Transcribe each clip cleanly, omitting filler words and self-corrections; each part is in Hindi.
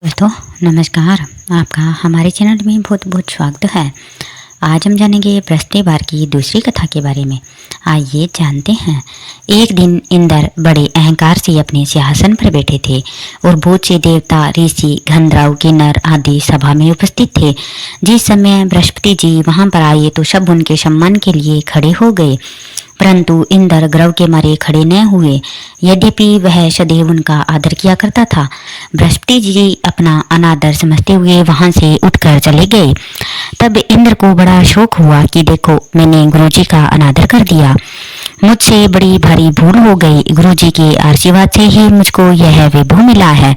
दोस्तों नमस्कार, आपका हमारे चैनल में बहुत बहुत स्वागत है। आज हम जानेंगे बृहस्पतिवार की दूसरी कथा के बारे में। आइए जानते हैं। एक दिन इंद्र बड़े अहंकार से अपने सिंहासन पर बैठे थे और बहुत से देवता, ऋषि, गंधर्व, किन्नर आदि सभा में उपस्थित थे। जिस समय बृहस्पति जी वहां पर आए तो सब उनके सम्मान के लिए खड़े हो गए, परंतु इंद्र गर्व के मारे खड़े न हुए, यद्यपि वह सदैव उनका आदर किया करता था। बृहस्पति जी अपना अनादर समझते हुए वहां से उठकर चले गए। तब इंद्र को बड़ा शौक हुआ कि देखो, मैंने गुरुजी का अनादर कर दिया, मुझसे बड़ी भारी भूल हो गई। गुरुजी के आशीर्वाद से ही मुझको यह वैभव मिला है।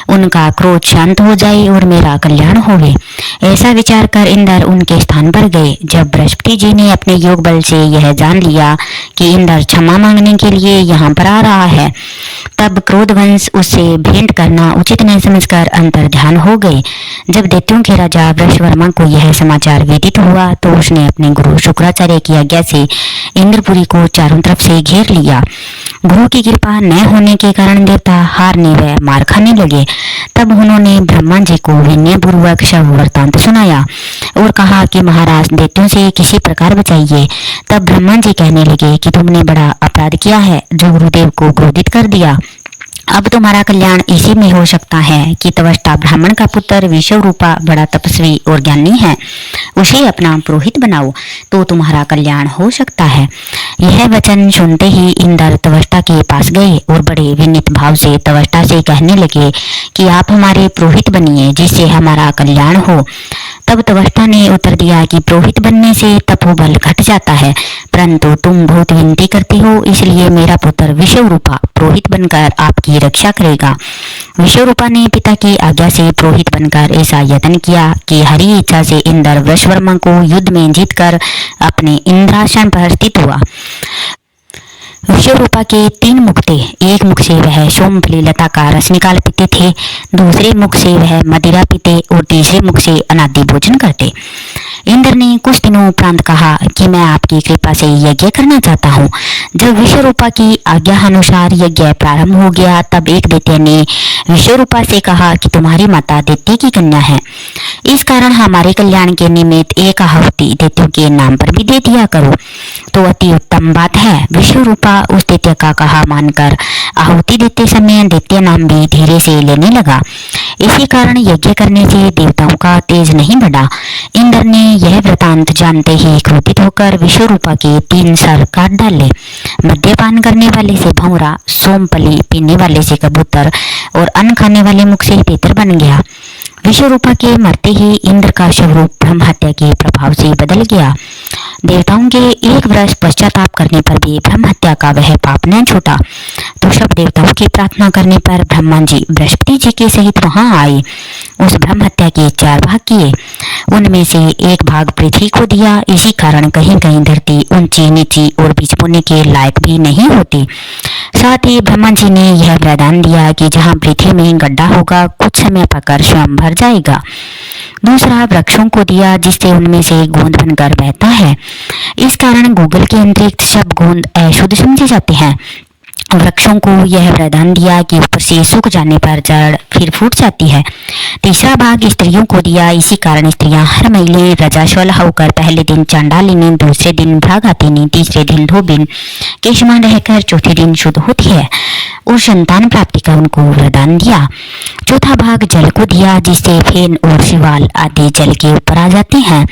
उनका क्रोध शांत हो जाए और मेरा कल्याण होवे, ऐसा विचार कर इंद्र उनके स्थान पर गए। जब बृहस्पति जी ने अपने योग बल से यह जान लिया कि इंद्र क्षमा मांगने के लिए यहाँ पर आ रहा है, तब क्रोधवंश उससे भेंट करना उचित नहीं समझकर अंतर ध्यान हो गए। जब दैत्यों के राजा वृषवर्मा को यह समाचार विदित हुआ तो उसने अपने गुरु शुक्राचार्य की आज्ञा से इंद्रपुरी को चारों तरफ से घेर लिया। गुरु की कृपा न होने के कारण देवता हारने व मार खाने लगे। तब उन्होंने ब्रह्मा जी को विनय पूर्वक सब वृत्तांत सुनाया और कहा कि महाराज, दैत्यों से किसी प्रकार बचाइए। तब ब्रह्मा जी कहने लगे कि तुमने बड़ा अपराध किया है जो गुरुदेव को क्रोधित कर दिया। अब तुम्हारा कल्याण इसी में हो सकता है कि त्वष्टा ब्राह्मण का पुत्र विश्वरूपा बड़ा तपस्वी और ज्ञानी है, उसे अपना पुरोहित बनाओ तो तुम्हारा कल्याण हो सकता है। यह वचन सुनते ही इंद्र त्वष्टा के पास गए और बड़े विनीत भाव से त्वष्टा से कहने लगे कि आप हमारे पुरोहित बनिए जिससे हमारा कल्याण हो। तब त्वष्टा ने उत्तर दिया कि पुरोहित बनने से तपोबल घट जाता है, परंतु तुम बहुत विनती करते हो, इसलिए मेरा पुत्र विश्वरूपा पुरोहित बनकर आपकी रक्षा करेगा। विश्वरूपा ने पिता की आज्ञा से पुरोहित बनकर ऐसा यत्न किया कि हरि इच्छा से इंद्र वृषवर्मा को युद्ध में जीतकर अपने इंद्रासन पर स्थित हुआ। विश्वरूपा के 3 मुख थे। एक मुख से वह सोमफली लता का रस निकाल पीते थे, दूसरे मुख से वह मदिरा पीते और तीसरे मुख से अनादि भोजन करते। इंद्र ने कुछ दिनों उपरांत कहा कि मैं आपकी कृपा से यज्ञ करना चाहता हूँ। जब विश्वरूपा की आज्ञा अनुसार यज्ञ प्रारंभ हो गया, तब एक दैत्य ने विश्वरूपा से कहा कि तुम्हारी माता दैत्य की कन्या है, इस कारण हमारे कल्याण के निमित्त एक आहुति दैत्यों के नाम पर भी दे दिया करो तो अति उत्तम बात है। विश्वरूपा उस दैत्य का कहा मानकर आहुति देते समय दैत्य नाम भी धीरे से लेने लगा। इसी कारण यज्ञ करने से देवताओं का तेज नहीं बढ़ा। इंद्र ने यह वृतांत जानते ही क्रोधित होकर विश्वरूपा के 3 सर काट डाले। मद्यपान करने वाले से भंवरा, सोमफली पीने वाले से कबूतर और अन्न खाने वाले मुख से तीतर बन गया। विश्वरूपा के मरते ही इंद्र का स्वरूप ब्रह्म हत्या के प्रभाव से बदल गया। देवताओं के 1 वर्ष पश्चाताप करने पर भी ब्रह्म हत्या का वह पाप न छूटा, तो सब देवताओं की प्रार्थना करने पर ब्रह्मा जी बृहस्पति जी के सहित वहां आए। उस ब्रह्म हत्या के 4 भाग किए, उनमें से 1 भाग पृथ्वी को दिया। इसी कारण कहीं कहीं धरती ऊंची नीची और बीज बोने के लायक भी नहीं होती। साथ ही ब्रह्मा जी ने यह वरदान दिया कि जहाँ पृथ्वी में गड्ढा होगा, कुछ समय पककर स्वयं भर जाएगा। दूसरा वृक्षों को दिया जिससे उनमें से गोंद बनकर बहता है। इस कारण गूगल के अंतरिक्ष सब गोंद अशुद्ध समझे जाते हैं। वृक्षों को यह वरदान दिया कि ऊपर से सूख जाने पर जड़ फिर फूट जाती है। तीसरा भाग स्त्रियों को दिया। इसी कारण स्त्रियां हर महीने रजास्वला होकर पहले दिन चांडालिनी, दूसरे दिन भ्रागातिनी, तीसरे दिन धोबिन के समान रहकर चौथे दिन शुद्ध होती है और संतान प्राप्ति का उनको वरदान दिया। चौथा भाग जल को दिया जिससे फेन और शिवाल आदि जल के ऊपर आ जाते हैं।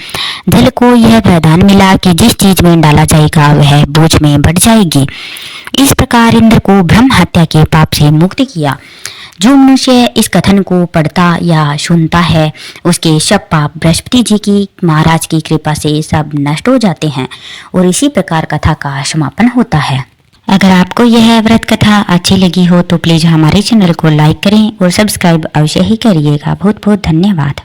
जल को यह वरदान मिला कि जिस चीज में डाला जाएगा वह बोझ में बढ़ जाएगी। इस प्रकार इंद्र को ब्रह्म हत्या के पाप से मुक्त किया। जो मनुष्य इस कथन को पढ़ता या सुनता है उसके सब पाप बृहस्पति जी की महाराज की कृपा से सब नष्ट हो जाते हैं और इसी प्रकार कथा का समापन होता है। अगर आपको यह व्रत कथा अच्छी लगी हो तो प्लीज हमारे चैनल को लाइक करें और सब्सक्राइब अवश्य ही करिएगा। बहुत बहुत धन्यवाद।